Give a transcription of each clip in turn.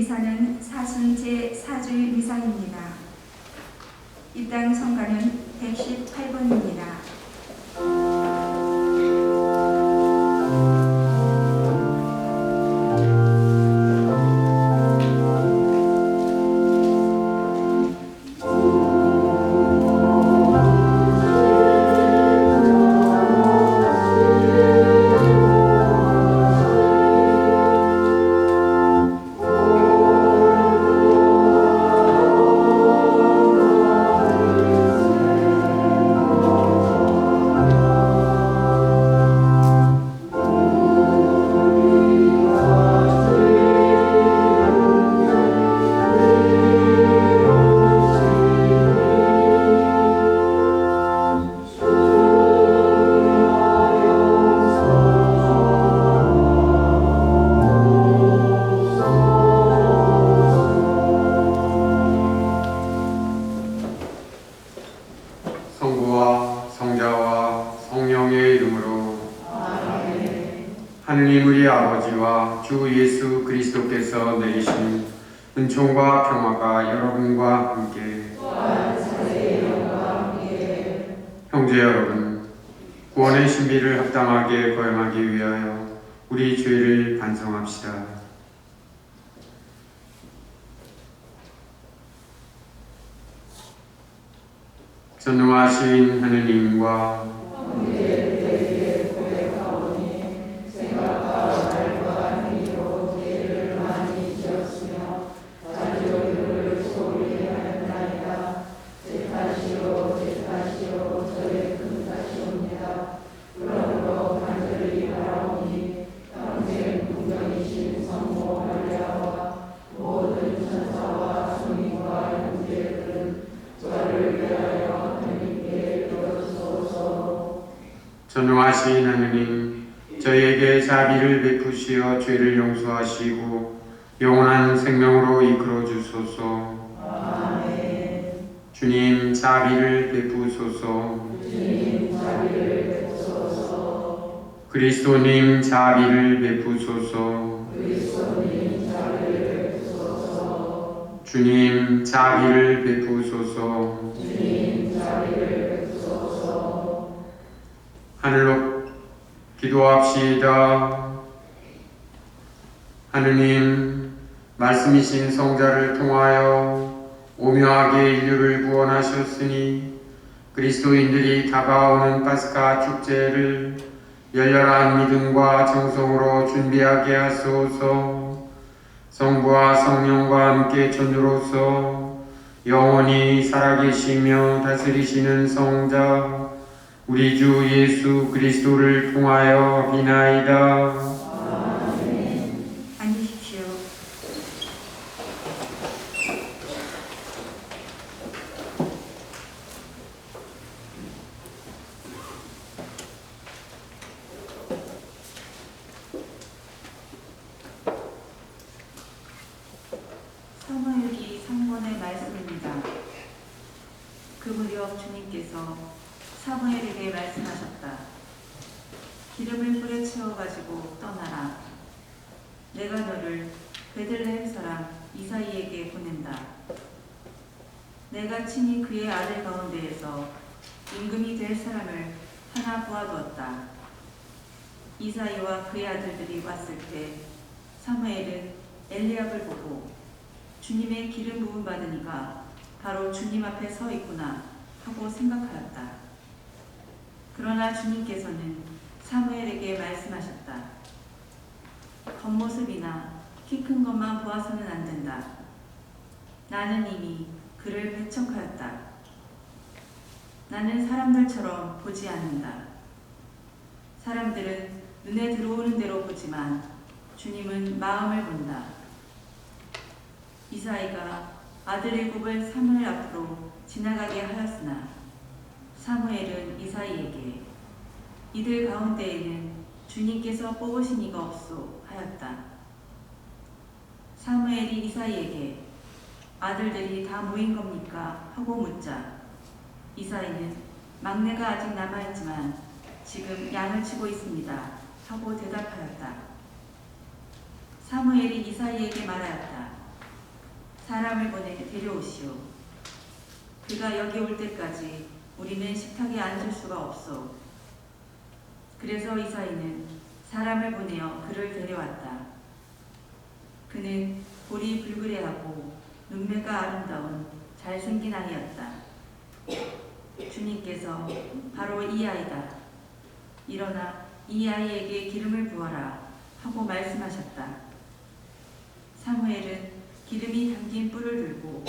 미사는 사순 제4주일 미사입니다. 이 땅 성가는 118번입니다. 성부와 성자와 성령의 이름으로 아멘. 하느님 우리 아버지와 주 예수 그리스도께서 내리신 은총과 평화가 여러분과 함께 형제 여러분, 구원의 신비를 합당하게 거행하기 위하여 우리 죄를 반성합시다. 전능하신 하느님과 전능하신 하느님, 저희에게 자비를 베푸시어 죄를 용서하시고 영원한 생명으로 이끌어 주소서. 아멘. 주님 자비를 베푸소서. 그리스도님 자비를 베푸소서. 주님 자비를 베푸소서. 하늘로 기도합시다. 하느님, 말씀이신 성자를 통하여 오묘하게 인류를 구원하셨으니 그리스도인들이 다가오는 파스카 축제를 열렬한 믿음과 정성으로 준비하게 하소서. 성부와 성령과 함께 전주로서 영원히 살아계시며 다스리시는 성자 우리 주 예수 그리스도를 통하여 비나이다. 아멘. 앉으십시오. 사무엘기 3권의 말씀입니다. 그 무렵 주님께서 사무엘에게 말씀하셨다. 기름을 불에 채워가지고 떠나라. 내가 너를 베들레헴 사람 이사이에게 보낸다. 내가 친히 그의 아들 가운데에서 임금이 될 사람을 하나 보아두었다. 이사이와 그의 아들들이 왔을 때 사무엘은 엘리압을 보고 주님의 기름 부음 받은 이가 바로 주님 앞에 서 있구나 하고 생각하였다. 그러나 주님께서는 사무엘에게 말씀하셨다. 겉모습이나 키 큰 것만 보아서는 안 된다. 나는 이미 그를 배척하였다. 나는 사람들처럼 보지 않는다. 사람들은 눈에 들어오는 대로 보지만 주님은 마음을 본다. 이사이가 아들 7을 사무엘 앞으로 지나가게 하였으나 사무엘은 이사이에게 이들 가운데에는 주님께서 뽑으신 이가 없소 하였다. 사무엘이 이사이에게 아들들이 다 모인 겁니까? 하고 묻자 이사이는 막내가 아직 남아있지만 지금 양을 치고 있습니다 하고 대답하였다. 사무엘이 이사이에게 말하였다. 사람을 보내 데려오시오. 그가 여기 올 때까지 우리는 식탁에 앉을 수가 없소. 그래서 이사이는 사람을 보내어 그를 데려왔다. 그는 볼이 불그레하고 눈매가 아름다운 잘생긴 아이였다. 주님께서 바로 이 아이다. 일어나 이 아이에게 기름을 부어라 하고 말씀하셨다. 사무엘은 기름이 담긴 뿔을 들고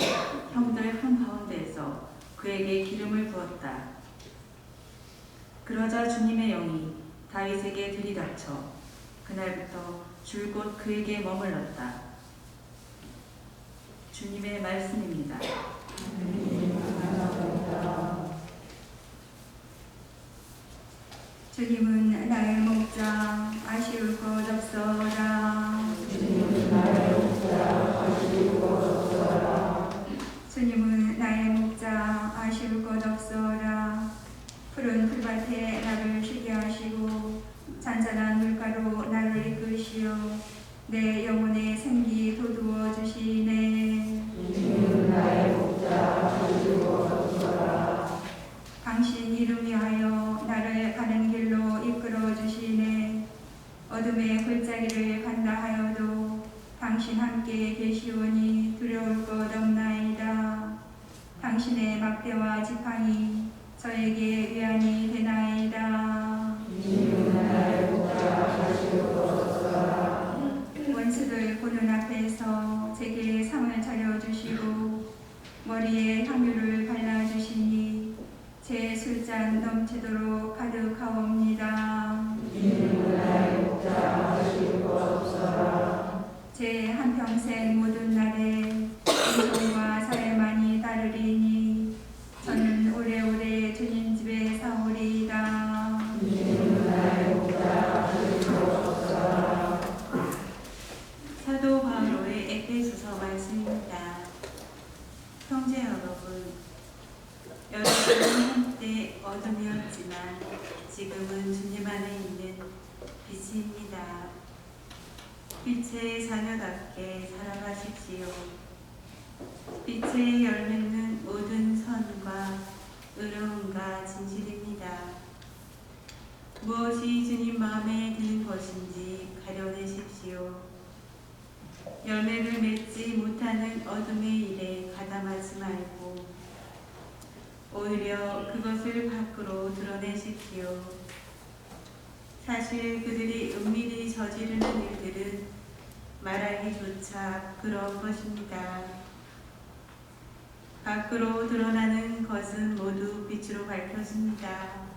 형들 한가운데에서 그에게 기름을 부었다. 그러자 주님의 영이 다윗에게 들이닥쳐 그날부터 줄곧 그에게 머물렀다. 주님의 말씀입니다. 주님은 나의 목자 아쉬울 것 없어라. 주님은 나의 목자 아쉬울 것 없어라. 푸른 풀밭에 나를 쉬게 하시고 잔잔한 물가로 나를 이끄시어 내 영혼의 생기 돋우어 주시네. 주님은 나의 목자 아쉬울 것 없어라. 당신 이름 위하여 나를 가는 길로 이끌어 주시네. 어둠의 골짜기를 간다 하여도 당신 함께 계시오니 두려울 것 없나이다. 당신의 막대와 지팡이 저에게 위안이 되나이다. 원수들 보는 앞에서 제게 상을 차려주시고 머리에 향유를 발라주시니 제 술잔 넘치도록 가득하옵니다. 제 한평생 모든 날에 은총과 사례만이 따르리니 저는 오래오래 주님 집에 사오리이다. 사도 바울의 에베소서 말씀입니다. 형제 여러분은 한때 어둠이었지만 지금은 주님 안에 있는 빛입니다. 빛의 자녀답게 살아가십시오. 빛의 열매는 모든 선과 의로움과 진실입니다. 무엇이 주님 마음에 드는 것인지 가려내십시오. 열매를 맺지 못하는 어둠의 일에 가담하지 말고 오히려 그것을 밖으로 드러내십시오. 사실 그들이 은밀히 저지르는 일들은 말하기조차 부끄러운 것입니다. 밖으로 드러나는 것은 모두 빛으로 밝혀집니다.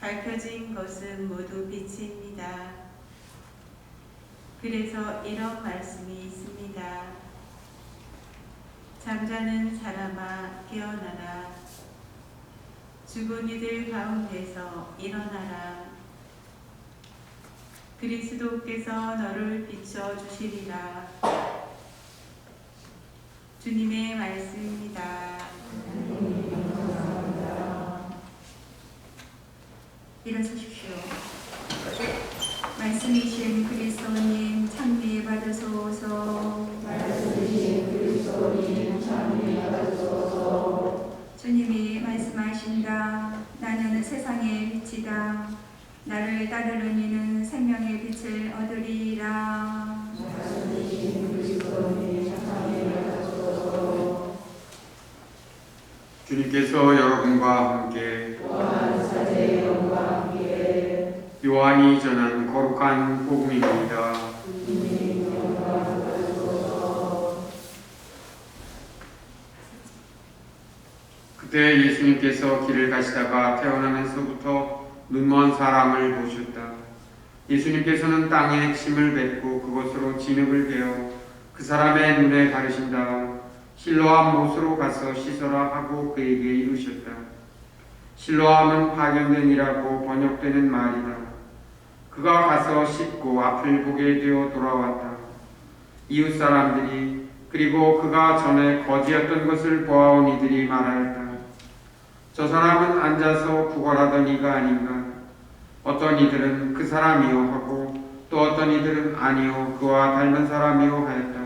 밝혀진 것은 모두 빛입니다. 그래서 이런 말씀이 있습니다. 잠자는 사람아 깨어나라. 죽은 이들 가운데서 일어나라. 그리스도께서 너를 비춰주시리라. 주님의 말씀입니다. 일어서십시오. 말씀이신 그리스도님 찬미 받으소서. 주님이 말씀하신다. 나는 세상의 빛이다. 나를 따르는 이는 생명의 빛을 얻으리라. 주님께서 여러분과 함께 요한이 전한 거룩한 복음입니다. 그때 예수님께서 길을 가시다가 태어나면서부터 눈먼 사람을 보셨다. 예수님께서는 땅에 침을 뱉고 그곳으로 진흙을 베어 그 사람의 눈에 바르신 다음 실로암 못으로 가서 씻어라 하고 그에게 이르셨다. 실로암은 파견된이라고 번역되는 말이다. 그가 가서 씻고 앞을 보게 되어 돌아왔다. 이웃 사람들이 그리고 그가 전에 거지였던 것을 보아온 이들이 말하였다. 저 사람은 앉아서 구걸하던 이가 아닌가. 어떤 이들은 그 사람이요 하고 또 어떤 이들은 아니요 그와 닮은 사람이요 하였다.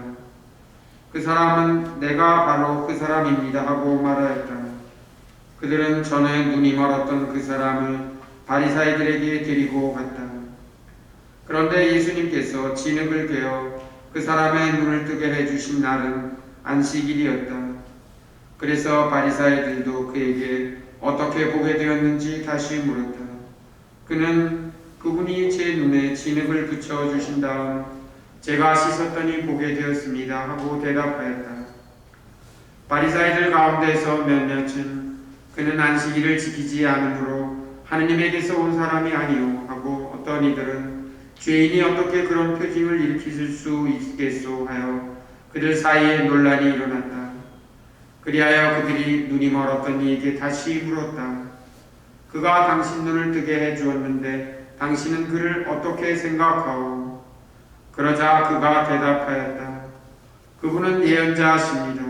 그 사람은 내가 바로 그 사람입니다 하고 말하였다. 그들은 전에 눈이 멀었던 그 사람을 바리사이들에게 데리고 갔다. 그런데 예수님께서 진흙을 베어 그 사람의 눈을 뜨게 해주신 날은 안식일이었다. 그래서 바리사이들도 그에게 어떻게 보게 되었는지 다시 물었다. 그는 그분이 제 눈에 진흙을 붙여주신 다음 제가 씻었더니 보게 되었습니다 하고 대답하였다. 바리사이들 가운데서 몇몇은 그는 안식일을 지키지 않으므로 하느님에게서 온 사람이 아니오 하고 어떤 이들은 죄인이 어떻게 그런 표징을 일으킬 수 있겠소 하여 그들 사이에 논란이 일어났다. 그리하여 그들이 눈이 멀었던 이에게 다시 물었다. 그가 당신 눈을 뜨게 해주었는데 당신은 그를 어떻게 생각하오? 그러자 그가 대답하였다. 그분은 예언자십니다.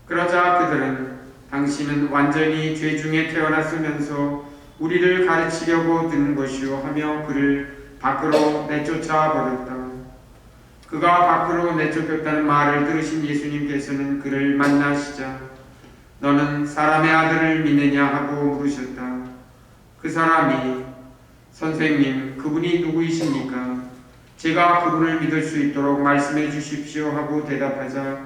그러자 그들은 당신은 완전히 죄 중에 태어났으면서 우리를 가르치려고 든 것이오 하며 그를 밖으로 내쫓아 버렸다. 그가 밖으로 내쫓겼다는 말을 들으신 예수님께서는 그를 만나시자 너는 사람의 아들을 믿느냐 하고 물으셨다. 그 사람이 선생님 그분이 누구이십니까? 제가 그분을 믿을 수 있도록 말씀해 주십시오 하고 대답하자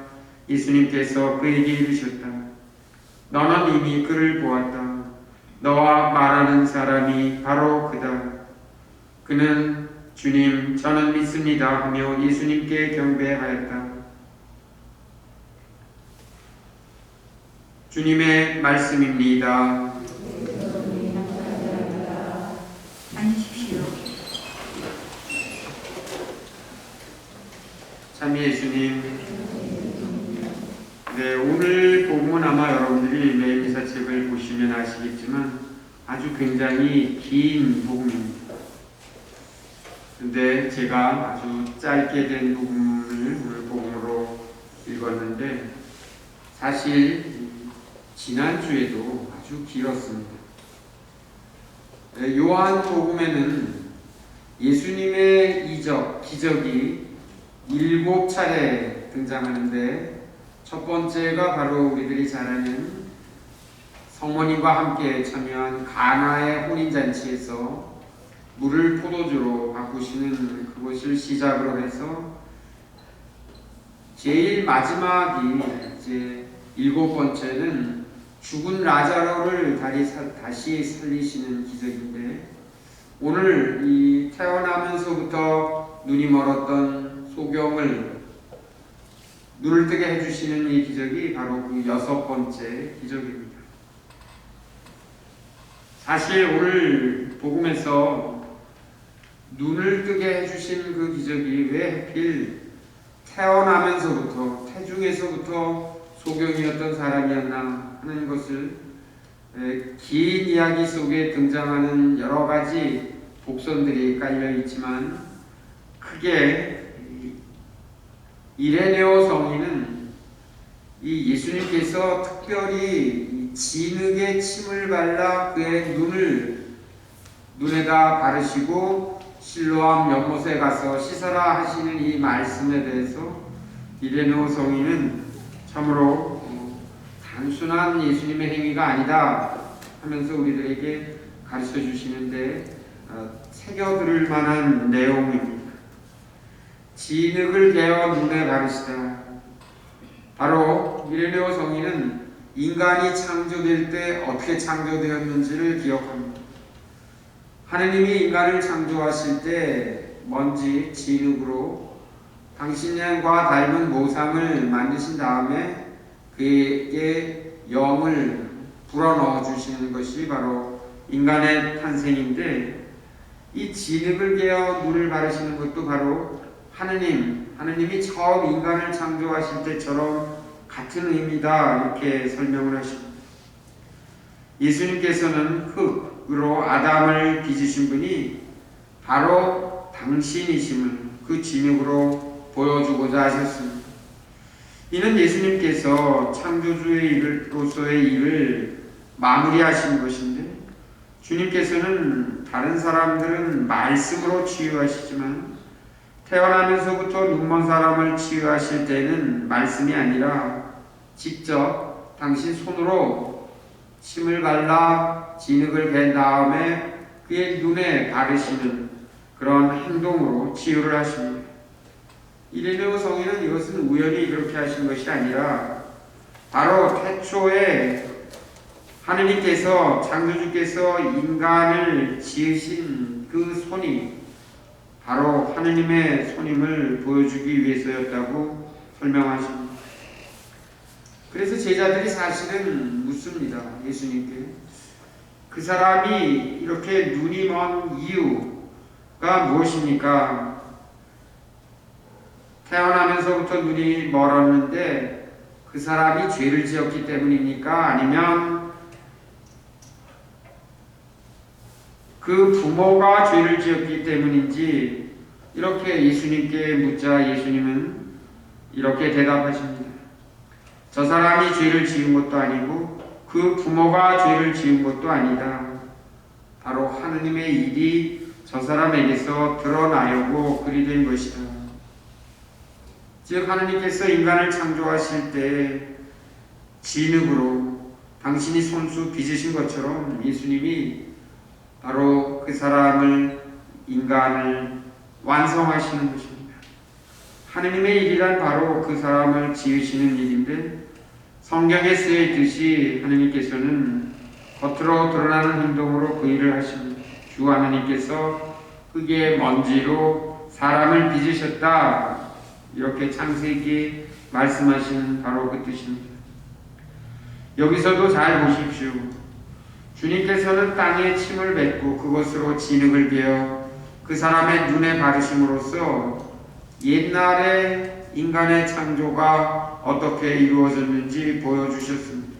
예수님께서 그에게 이르셨다. 너는 이미 그를 보았다. 너와 말하는 사람이 바로 그다. 그는 주님 저는 믿습니다 하며 예수님께 경배하였다. 주님의 말씀입니다. 앉으십시오. 참 예수님, 네, 오늘 복음은 아마 여러분들이 매일미사책을 보시면 아시겠지만 아주 굉장히 긴 복음입니다. 근데 제가 아주 짧게 된 부분을 오늘 복음으로 읽었는데 사실 지난주에도 아주 길었습니다. 요한 복음에는 예수님의 이적, 기적이 7차례 등장하는데 첫 번째가 바로 우리들이 잘 아는 성모님과 함께 참여한 가나의 혼인잔치에서 물을 포도주로 바꾸시는 그것을 시작으로 해서 제일 마지막이 이제 7번째는 죽은 라자로를 다시 살리시는 기적인데 오늘 이 태어나면서부터 눈이 멀었던 소경을 눈을 뜨게 해주시는 이 기적이 바로 그 6번째 기적입니다. 사실 오늘 복음에서 눈을 뜨게 해주신 그 기적이 왜 하필 태어나면서부터 태중에서부터 소경이었던 사람이었나 하는 것을 긴 이야기 속에 등장하는 여러 가지 복선들이 깔려 있지만 크게 이레네오 성인은 이 예수님께서 특별히 진흙에 침을 발라 그의 눈에다 바르시고 실로암 연못에 가서 씻어라 하시는 이 말씀에 대해서 이레네오 성인은 참으로 단순한 예수님의 행위가 아니다 하면서 우리들에게 가르쳐 주시는데 새겨들을 만한 내용입니다. 진흙을 개어 눈에 바르시다. 바로 이레네오 성인은 인간이 창조될 때 어떻게 창조되었는지를 기억합니다. 하느님이 인간을 창조하실 때 먼지 진흙으로 당신과 닮은 모상을 만드신 다음에 그에게 영을 불어넣어 주시는 것이 바로 인간의 탄생인데 이 진흙을 개어 눈을 바르시는 것도 바로 하느님이 처음 인간을 창조하실 때처럼 같은 의미다 이렇게 설명을 하십니다. 예수님께서는 흙으로 아담을 빚으신 분이 바로 당신이심을 그 진흙으로 보여주고자 하셨습니다. 이는 예수님께서 창조주의 일로서의 일을 마무리하신 것인데 주님께서는 다른 사람들은 말씀으로 치유하시지만 태어나면서부터 눈먼 사람을 치유하실 때는 말씀이 아니라 직접 당신 손으로 침을 발라 진흙을 댄 다음에 그의 눈에 바르시는 그런 행동으로 치유를 하십니다. 이레네오 성인은 이것은 우연히 이렇게 하신 것이 아니라 바로 태초에 하느님께서 창조주께서 인간을 지으신 그 손이 바로 하느님의 손임을 보여주기 위해서였다고 설명하십니다. 그래서 제자들이 사실은 묻습니다. 예수님께 그 사람이 이렇게 눈이 먼 이유가 무엇입니까? 태어나면서부터 눈이 멀었는데 그 사람이 죄를 지었기 때문입니까? 아니면 그 부모가 죄를 지었기 때문인지 이렇게 예수님께 묻자 예수님은 이렇게 대답하십니다. 저 사람이 죄를 지은 것도 아니고 그 부모가 죄를 지은 것도 아니다. 바로 하느님의 일이 저 사람에게서 드러나려고 그리 된 것이다. 즉 하느님께서 인간을 창조하실 때 진흙으로 당신이 손수 빚으신 것처럼 예수님이 바로 그 사람을 인간을 완성하시는 것입니다. 하느님의 일이란 바로 그 사람을 지으시는 일인데 성경에 쓰여 있듯이 하느님께서는 겉으로 드러나는 행동으로 그 일을 하십니다. 주 하느님께서 흙의 먼지로 사람을 빚으셨다. 이렇게 창세기 말씀하시는 바로 그 뜻입니다. 여기서도 잘 보십시오. 주님께서는 땅에 침을 뱉고 그것으로 진흙을 베어 그 사람의 눈에 바르심으로써 옛날에 인간의 창조가 어떻게 이루어졌는지 보여주셨습니다.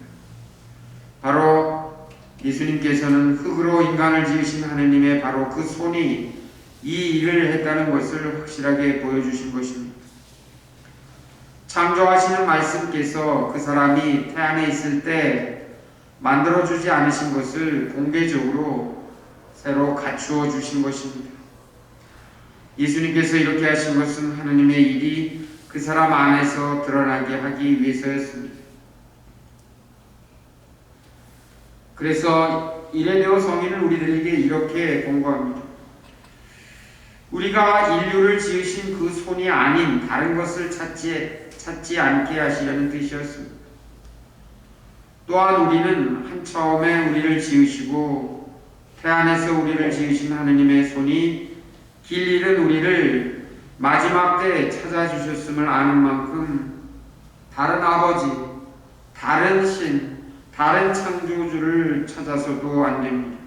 바로 예수님께서는 흙으로 인간을 지으신 하느님의 바로 그 손이 이 일을 했다는 것을 확실하게 보여주신 것입니다. 창조하시는 말씀께서 그 사람이 태안에 있을 때 만들어주지 않으신 것을 공개적으로 새로 갖추어 주신 것입니다. 예수님께서 이렇게 하신 것은 하느님의 일이 그 사람 안에서 드러나게 하기 위해서였습니다. 그래서 이레네오 성인은 우리들에게 이렇게 권고합니다. 우리가 인류를 지으신 그 손이 아닌 다른 것을 찾지 않게 하시려는 뜻이었습니다. 또한 우리는 한 처음에 우리를 지으시고 태안에서 우리를 지으신 하느님의 손이 길 잃은 우리를 마지막 때에 찾아주셨음을 아는 만큼 다른 아버지, 다른 신, 다른 창조주를 찾아서도 안 됩니다.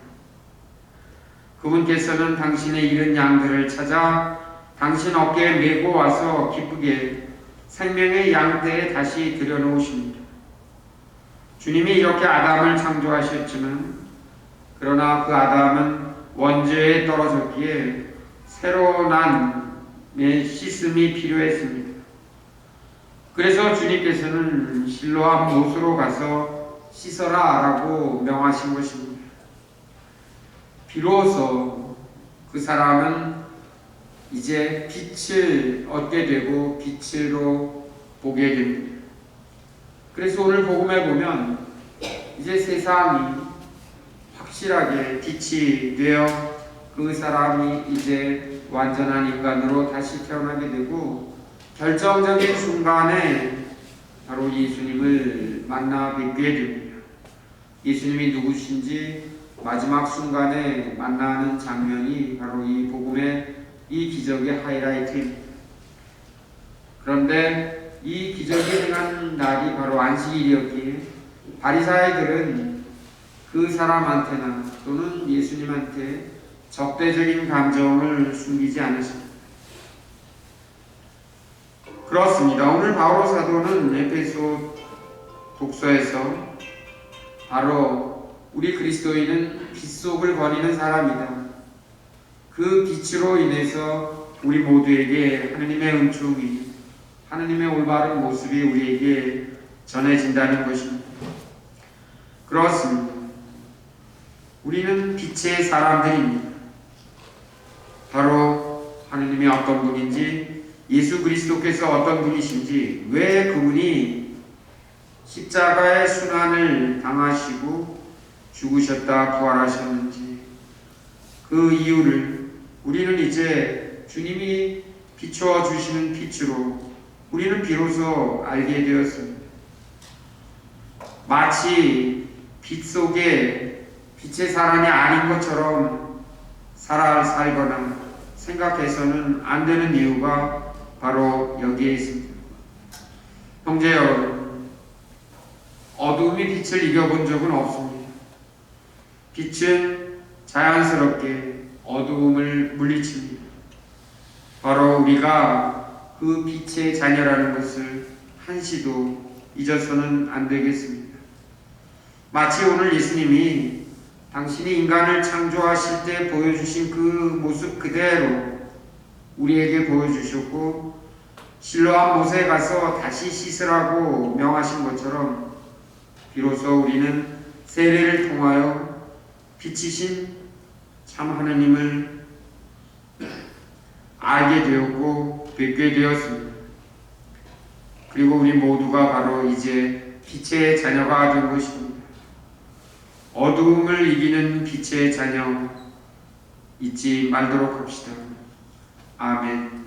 그분께서는 당신의 잃은 양들을 찾아 당신 어깨에 메고 와서 기쁘게 생명의 양떼에 다시 들여놓으십니다. 주님이 이렇게 아담을 창조하셨지만 그러나 그 아담은 원죄에 떨어졌기에 새로 난 씻음이 필요했습니다. 그래서 주님께서는 실로암 못으로 가서 씻어라 라고 명하신 것입니다. 비로소 그 사람은 이제 빛을 얻게 되고 빛으로 보게 됩니다. 그래서 오늘 복음에 보면 이제 세상이 확실하게 빛이 되어 그 사람이 이제 완전한 인간으로 다시 태어나게 되고 결정적인 순간에 바로 예수님을 만나 뵙게 됩니다. 예수님이 누구신지 마지막 순간에 만나는 장면이 바로 이 복음의 이 기적의 하이라이트입니다. 그런데 이 기적이 행한 날이 바로 안식일이었기에 바리사이들은 그 사람한테나 또는 예수님한테 적대적인 감정을 숨기지 않으십니다. 그렇습니다. 오늘 바오로 사도는 에베소 독서에서 바로 우리 그리스도인은 빛 속을 거니는 사람이다. 그 빛으로 인해서 우리 모두에게 하느님의 은총이 하느님의 올바른 모습이 우리에게 전해진다는 것입니다. 그렇습니다. 우리는 빛의 사람들입니다. 바로 하느님이 어떤 분인지, 예수 그리스도께서 어떤 분이신지, 왜 그분이 십자가의 순환을 당하시고 죽으셨다 부활하셨는지, 그 이유를 우리는 이제 주님이 비추어 주시는 빛으로 우리는 비로소 알게 되었습니다. 마치 빛 속에 빛의 사람이 아닌 것처럼 살거나 생각해서는 안 되는 이유가 바로 여기에 있습니다. 형제 여러분, 어두움이 빛을 이겨본 적은 없습니다. 빛은 자연스럽게 어두움을 물리칩니다. 바로 우리가 그 빛의 자녀라는 것을 한시도 잊어서는 안 되겠습니다. 마치 오늘 예수님이 당신이 인간을 창조하실 때 보여주신 그 모습 그대로 우리에게 보여주셨고, 실로암 못에 가서 다시 씻으라고 명하신 것처럼 비로소 우리는 세례를 통하여 빛이신 참 하느님을 알게 되었고 뵙게 되었습니다. 그리고 우리 모두가 바로 이제 빛의 자녀가 된 것입니다. 어두움을 이기는 빛의 자녀 잊지 말도록 합시다. 아멘.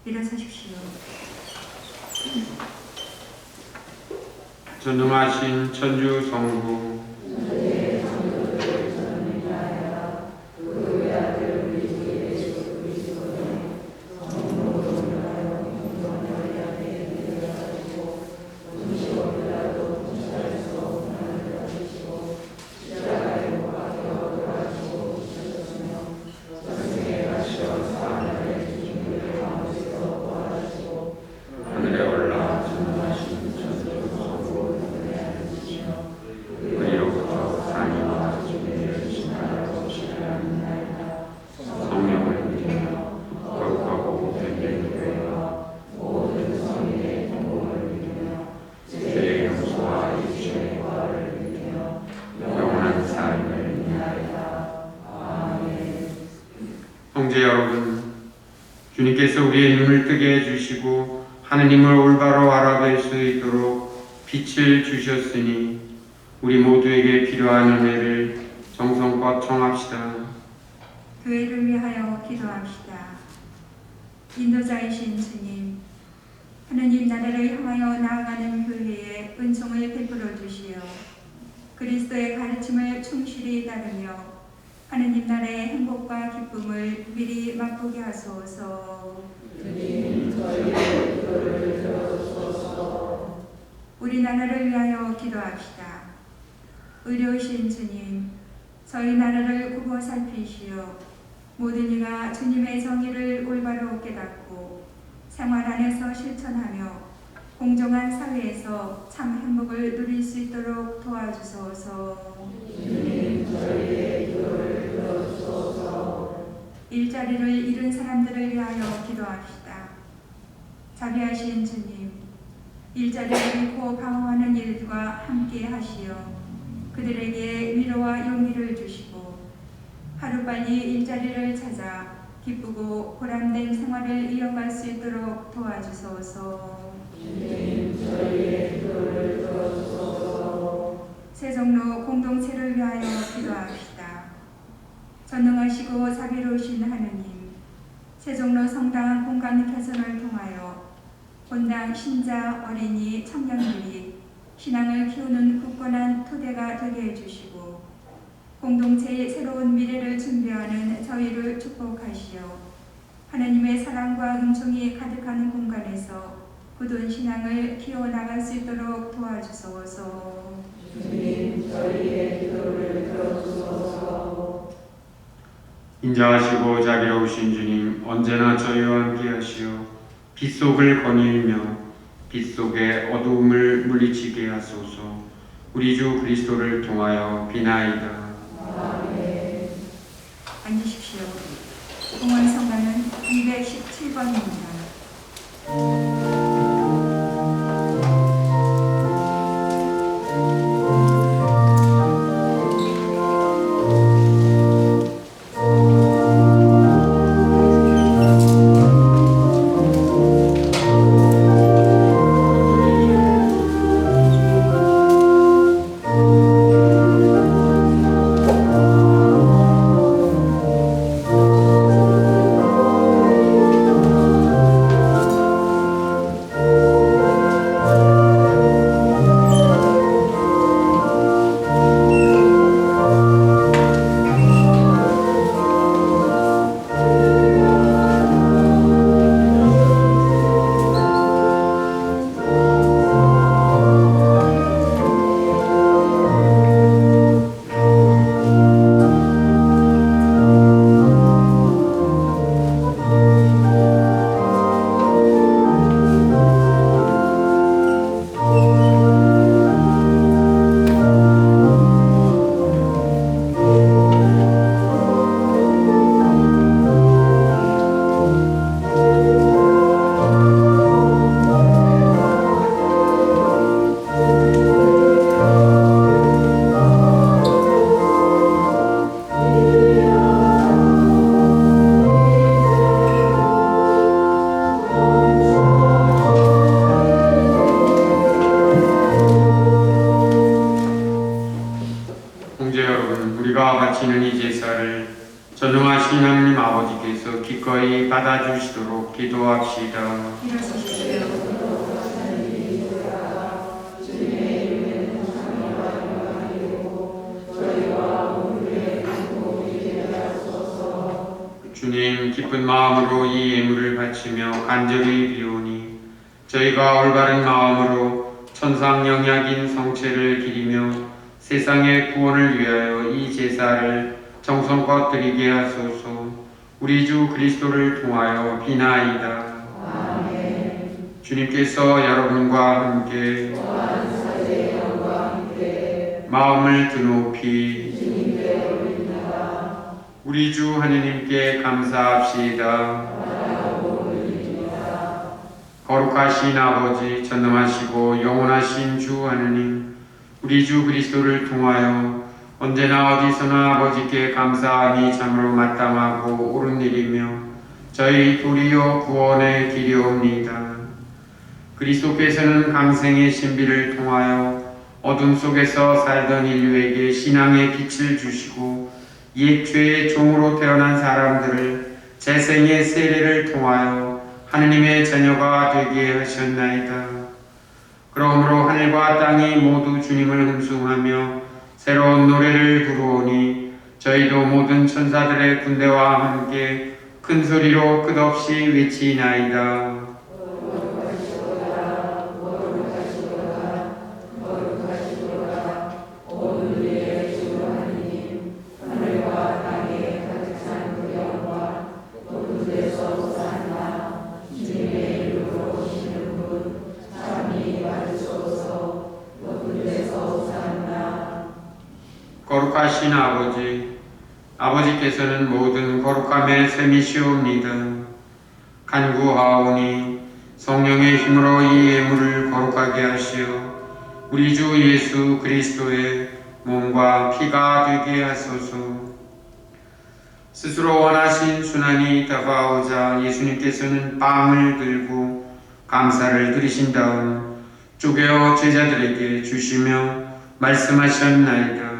일어서십시오. 전능하신 천주 성부, 형제 여러분, 주님께서 우리의 눈을 뜨게 해주시고 하느님을 올바로 알아뵐 수 있도록 빛을 주셨으니 우리 모두에게 필요한 은혜를 정성껏 청합시다. 교회를 위하여 기도합시다. 인도자이신 주님, 하느님 나라를 향하여 나아가는 교회에 은총을 베풀어 주시어 그리스도의 가르침을 충실히 따르며 하느님 나라의 행복과 기쁨을 미리 맛보게 하소서. 우리 나라를 위하여 기도합시다. 의로우신 주님, 저희 나라를 굽어 살피시어 모든 이가 주님의 정의를 올바로 깨닫고 생활 안에서 실천하며 공정한 사회에서 참 행복을 누릴 수 있도록 도와주소서. 일자리를 잃은 사람들을 위하여 기도합시다. 자비하신 주님, 일자리를 잃고 방황하는 이들과 함께 하시어 그들에게 위로와 용기를 주시고 하루빨리 일자리를 찾아 기쁘고 보람된 생활을 이어갈 수 있도록 도와주소서. 세종로 공동체를 위하여 기도합시다. 전능하시고 자비로우신 하느님, 세종로 성당 공간 개선을 통하여 본당 신자, 어린이, 청년들이 신앙을 키우는 굳건한 토대가 되게 해주시고 공동체의 새로운 미래를 준비하는 저희를 축복하시어 하나님의 사랑과 은총이 가득하는 공간에서 굳은 신앙을 키워나갈 수 있도록 도와주소서. 주님, 저희의 기도를 들어주소서. 인자하시고 자비로우신 주님, 언제나 저희와 함께 하시어 빛속을 거닐며 빛속의 어두움을 물리치게 하소서. 우리 주 그리스도를 통하여 비나이다. 앉으십시오. 공원 성가는 217번입니다. 형제 여러분, 우리가 바치는 이 제사를 전능하신 하나님 아버지께서 기꺼이 받아주시도록 기도합시다. 일어서십시오. 주님, 기쁜 마음으로 이 예물을 바치며 간절히 비오니 저희가 올바른 마음으로 천상영약인 성체를 기리며 세상의 구원을 위하여 이 제사를 정성껏 드리게 하소서. 우리 주 그리스도를 통하여 비나이다. 주님께서 여러분과 함께 마음을 드높이 우리 주 하느님께 감사합시다. 거룩하신 아버지, 전능하시고 영원하신 주 하느님, 우리 주 그리스도를 통하여 언제나 어디서나 아버지께 감사함이 참으로 마땅하고 옳은 일이며 저희 도리어 구원의 길이옵니다. 그리스도께서는 강생의 신비를 통하여 어둠 속에서 살던 인류에게 신앙의 빛을 주시고 옛 죄의 종으로 태어난 사람들을 재생의 세례를 통하여 하느님의 자녀가 되게 하셨나이다. 그러므로 하늘과 땅이 모두 주님을 흠숭하며 새로운 노래를 부르오니 저희도 모든 천사들의 군대와 함께 큰 소리로 끝없이 외치나이다. 거룩하신 아버지, 아버지께서는 모든 거룩함의 셈이시옵니다. 간구하오니 성령의 힘으로 이 예물을 거룩하게 하시어 우리 주 예수 그리스도의 몸과 피가 되게 하소서. 스스로 원하신 순환이 다가오자 예수님께서는 빵을 들고 감사를 드리신 다음 쪼개어 제자들에게 주시며 말씀하셨나이다.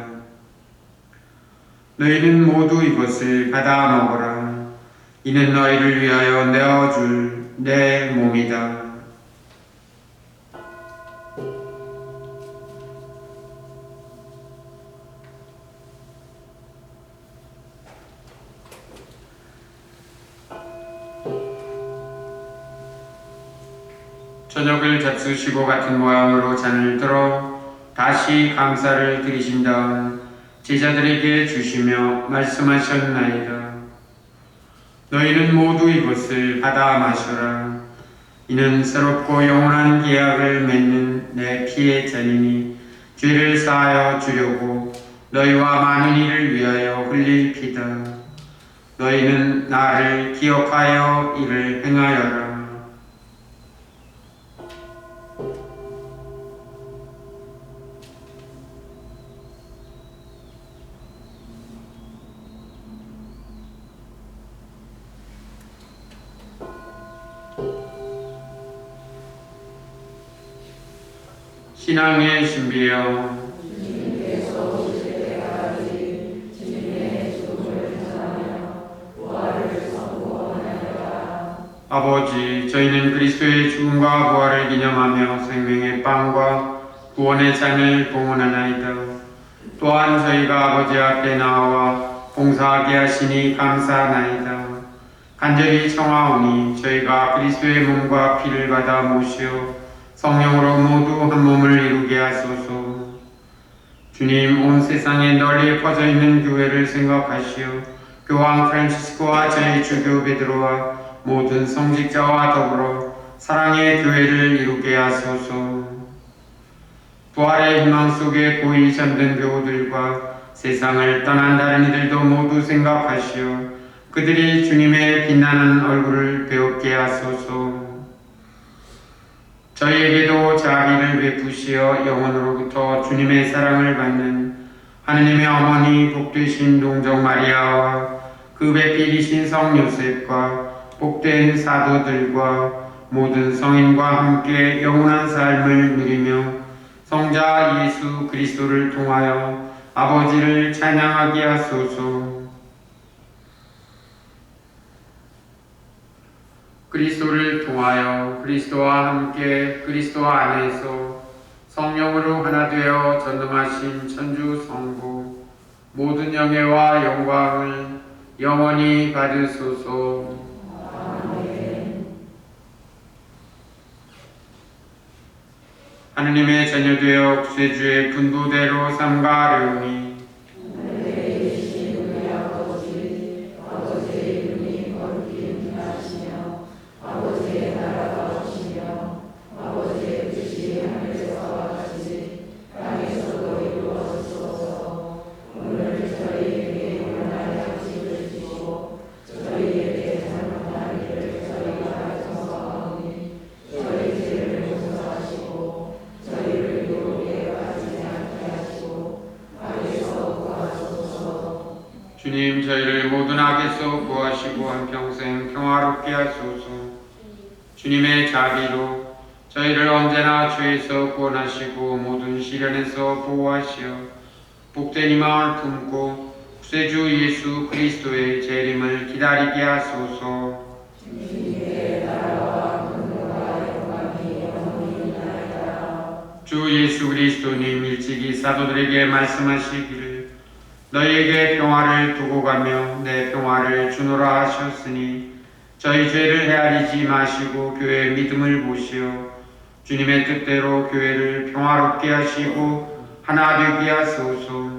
너희는 모두 이것을 받아 먹어라. 이는 너희를 위하여 내어줄 내 몸이다. 저녁을 잡수시고 같은 모양으로 잔을 들어 다시 감사를 드리신 다음 제자들에게 주시며 말씀하셨나이다. 너희는 모두 이것을 받아 마셔라. 이는 새롭고 영원한 계약을 맺는 내 피의 잔이니 죄를 사하여 주려고 너희와 많은 이를 위하여 흘릴 피다. 너희는 나를 기억하여 이를 행하여라. 신앙의 신비여, 아버지, 저희는 그리스도의 죽음과 부활을 기념하며 생명의 빵과 구원의 잔을 봉헌하나이다. 또한 저희가 아버지 앞에 나와 봉사하게 하시니 감사하나이다. 간절히 청하오니 저희가 그리스도의 몸과 피를 받아 모시어 성령으로 모두 한 몸을 이루게 하소서. 주님, 온 세상에 널리 퍼져 있는 교회를 생각하시어 교황 프란치스코와 저희 주교 베드로와 모든 성직자와 더불어 사랑의 교회를 이루게 하소서. 부활의 희망 속에 고이 잠든 교우들과 세상을 떠난 다른 이들도 모두 생각하시어 그들이 주님의 빛나는 얼굴을 배우게 하소서. 저희에게도 자비를 베푸시어 영원으로부터 주님의 사랑을 받는 하느님의 어머니 복되신 동정 마리아와 그 배필이신 성 요셉과 복된 사도들과 모든 성인과 함께 영원한 삶을 누리며 성자 예수 그리스도를 통하여 아버지를 찬양하게 하소서. 그리스도를 통하여 그리스도와 함께 그리스도 안에서 성령으로 하나 되어 전능하신 천주 성부 모든 영예와 영광을 영원히 받으소서. 아멘. 하느님의 자녀되어 구세주의 분부대로 삼가하려니 주님, 저희를 모든 악에서 구하시고 한평생 평화롭게 하소서. 주님의 자비로 저희를 언제나 죄에서 구원하시고 모든 시련에서 보호하시어 복된 희망을 품고 구세주 예수 그리스도의 재림을 기다리게 하소서. 주 예수 그리스도님 일찍이 사도들에게 말씀하시기를 너희에게 평화를 두고 가며 내 평화를 주노라 하셨으니 저희 죄를 헤아리지 마시고 교회의 믿음을 보시어 주님의 뜻대로 교회를 평화롭게 하시고 하나 되게 하소서.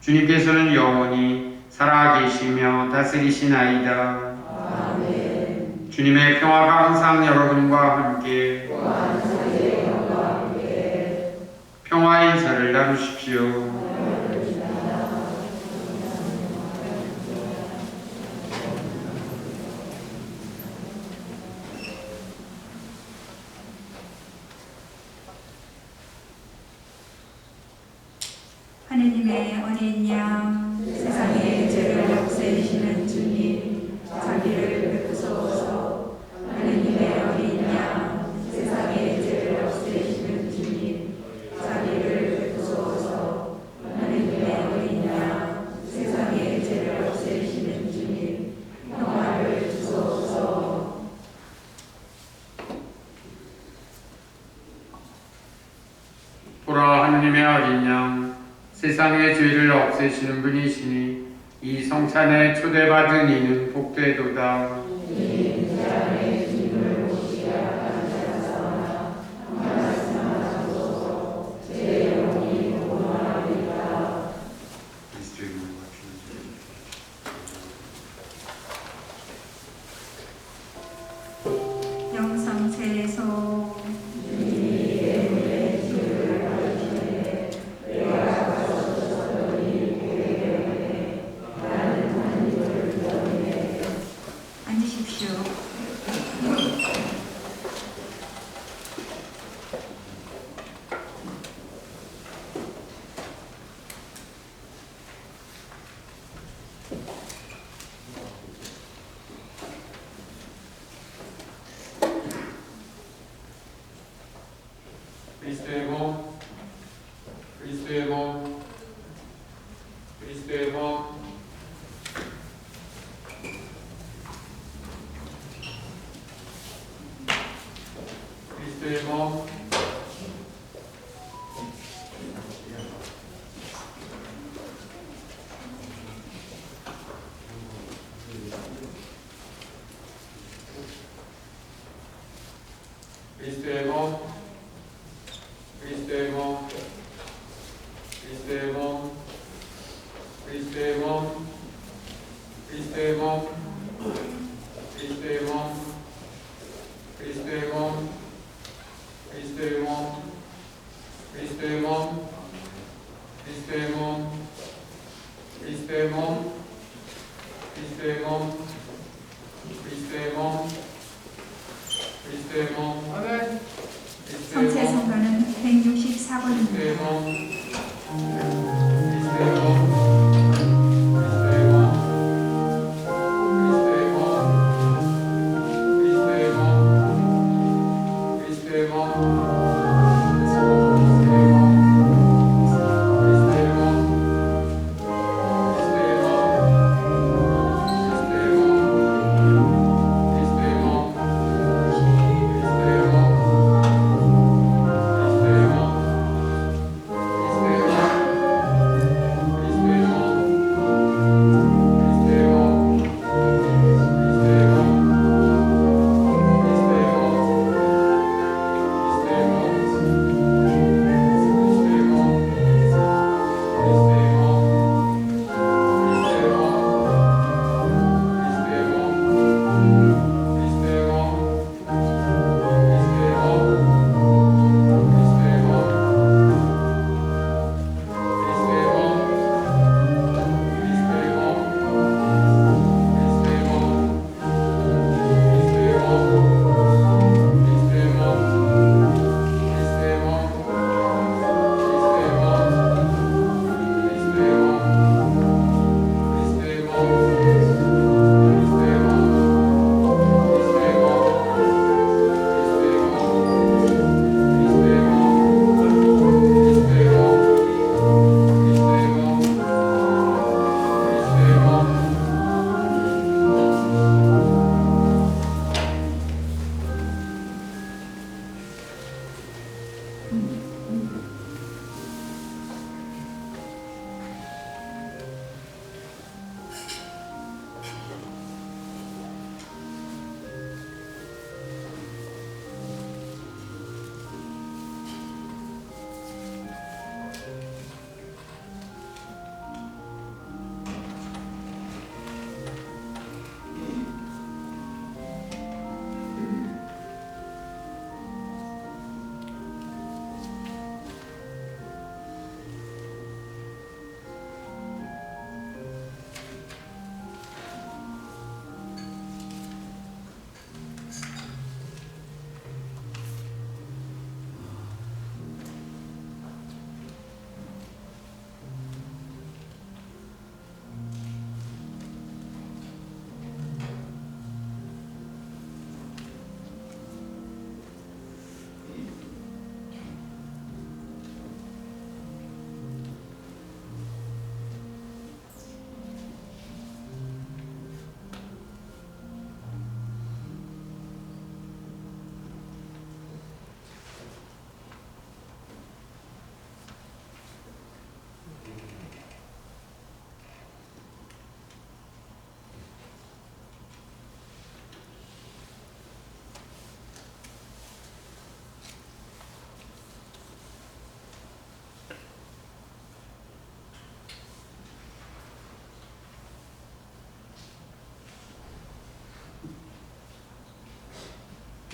주님께서는 영원히 살아계시며 다스리시나이다. 아멘. 주님의 평화가 항상 여러분과 함께 평화의 인사를 나누십시오. 하느님의 어린 양, 세상의 죄를 없애시는 주님, 자비를 베푸소서. 하느님의 어린 양, 세상의 죄를 없애시는 주님, 자비를 베푸소서. 하느님의 어린 양, 세상의 죄를 없애시는 주님, 평화를 주소서. 보라, 하느님의 어린 양, 세상의 죄를 없애시는 분이시니 이 성찬에 초대받은 이는 복되도다. 그리스도의 몸, 그리스도의 몸, 그리스도의 몸, 그리스도의 몸, 그리스도의 몸, 그리스도의 몸, 그리스도의 몸, 그리스도의 몸, 그리스도의 몸, 그리스도의 몸, 그리스도의 몸, 그리스도의 몸, 그리스도의 몸, 그리스도의 몸, 그리스도의 몸, 그리스도의 몸, 그리스도의 몸, 그리스도의 몸, 아멘. 성체 성가는 164번입니다. 그리스도의 몸, 그리스도의 몸, 그리스도의 몸, 그리스도의 몸, 그리스도의 몸, 그리스도의 몸.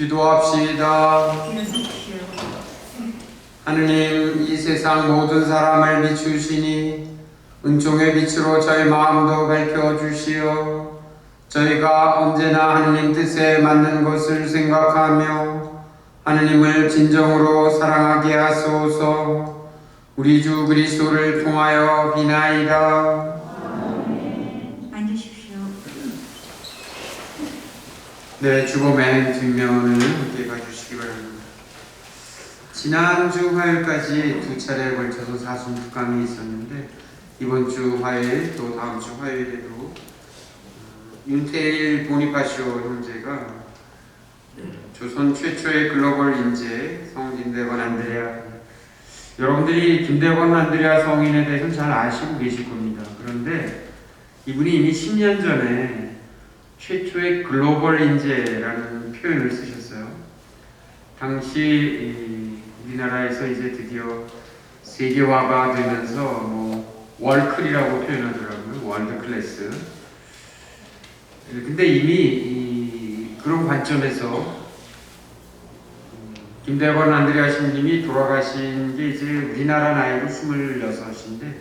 기도합시다. 일어서십시오. 하느님, 이 세상 모든 사람을 비추시니 은총의 빛으로 저희 마음도 밝혀주시어 저희가 언제나 하느님 뜻에 맞는 것을 생각하며 하느님을 진정으로 사랑하게 하소서. 우리 주 그리스도를 통하여 비나이다. 앉으십시오. 네, 주범의 뒷면을 함께 봐주시기 바랍니다. 지난주 화요일까지 두 차례에 걸쳐서 사순 특강이 있었는데 이번 주 화요일 또 다음 주 화요일에도 윤태일 보니파시오 형제가 조선 최초의 글로벌 인재 성 김대건 안드레아, 여러분들이 김대건 안드레아 성인에 대해서는 잘 아시고 계실 겁니다. 그런데 이분이 이미 10년 전에 최초의 글로벌 인재라는 표현을 쓰셨어요. 당시 우리나라에서 이제 드디어 세계화가 되면서 뭐 월클이라고 표현하더라고요. 월드 클래스. 근데 이미 그런 관점에서 김대건 안드레아 신님이 돌아가신 게 이제 우리나라 나이로 26인데,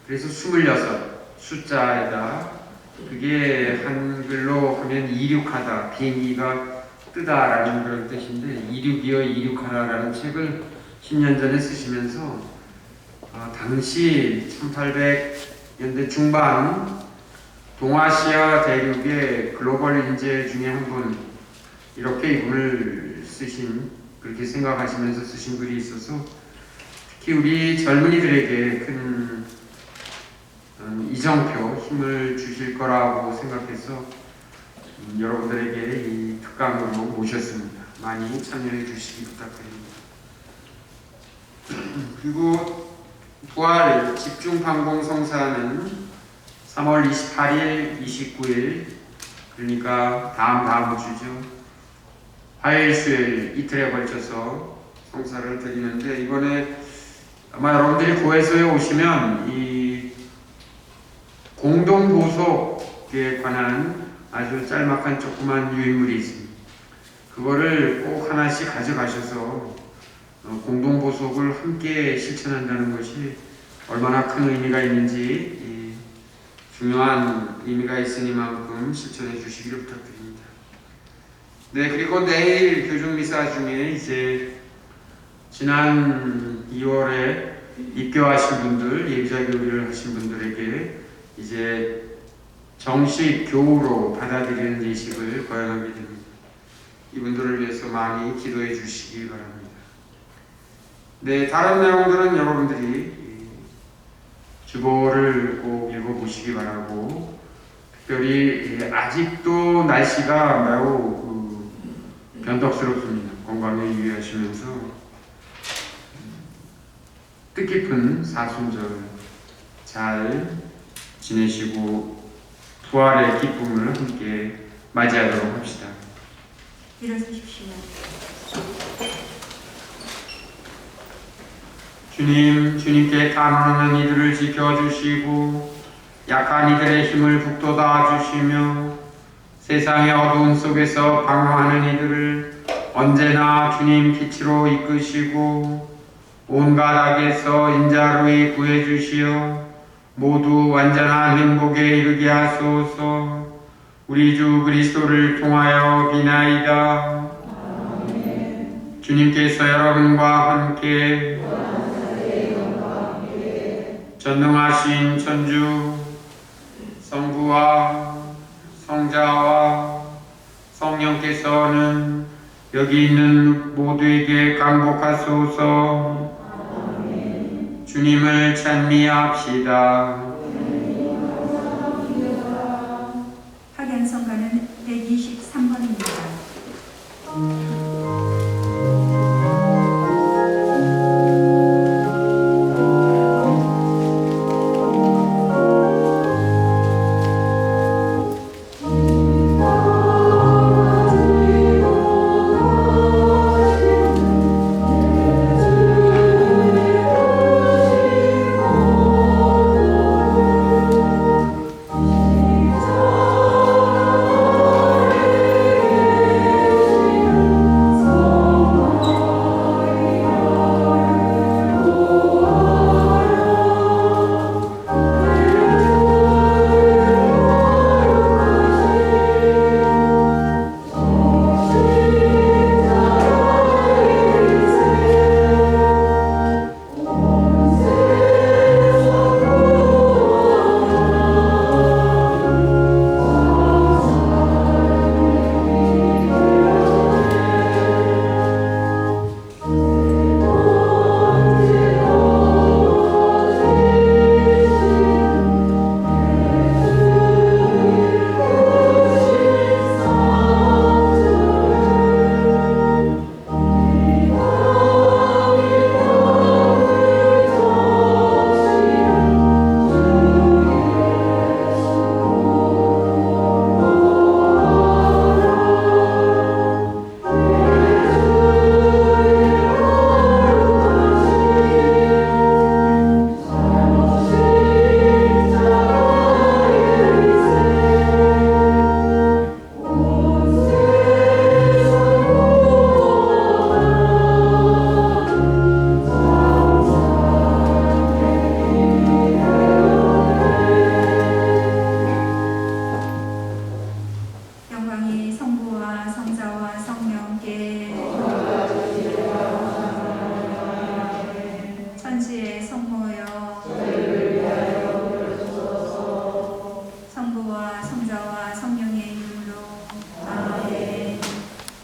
그래서 26 숫자에다 그게 한글로 하면 이륙하다, 비행기가 뜨다라는 그런 뜻인데, 이륙이여 이륙하라라는 책을 10년 전에 쓰시면서 당시 1800년대 중반 동아시아 대륙의 글로벌 인재 중에 한 분, 이렇게 이분을 쓰신, 그렇게 생각하시면서 쓰신 글이 있어서 특히 우리 젊은이들에게 큰 이정표, 힘을 주실 거라고 생각해서 여러분들에게 이 특강으로 모셨습니다. 많이 참여해 주시기 부탁드립니다. 그리고 부활 집중방공 성사는 3월 28일, 29일, 그러니까 다음 주죠. 화요일, 수요일 이틀에 걸쳐서 성사를 드리는데, 이번에 아마 여러분들이 고해소에 오시면 이 공동보석에 관한 아주 짤막한 조그만 유인물이 있습니다. 그거를 꼭 하나씩 가져가셔서 공동보석을 함께 실천한다는 것이 얼마나 큰 의미가 있는지, 중요한 의미가 있으니만큼 실천해 주시기를 부탁드립니다. 네, 그리고 내일 교중미사 중에 이제 지난 2월에 입교하신 분들, 예비자 교리를 하신 분들에게 이제 정식 교우로 받아들이는 예식을 거행하게 됩니다. 이분들을 위해서 많이 기도해 주시기 바랍니다. 네, 다른 내용들은 여러분들이 주보를 꼭 읽어보시기 바라고, 특별히 아직도 날씨가 매우 변덕스럽습니다. 건강에 유의하시면서 뜻깊은 사순절 잘 지내시고 부활의 기쁨을 함께 맞이하도록 합시다. 일어서십시오. 주님께 단언하는 이들을 지켜주시고 약한 이들의 힘을 북돋아 주시며 세상의 어두운 속에서 방황하는 이들을 언제나 주님 빛으로 이끄시고 온갖 악에서 인자로이 구해주시어 모두 완전한 행복에 이르게 하소서. 우리 주 그리스도를 통하여 비나이다. 아멘. 주님께서 여러분과 함께 전능하신 천주 성부와 성자와 성령께서는 여기 있는 모두에게 강복하소서. 아멘. 주님을 찬미합시다. 학연성가는 123번입니다.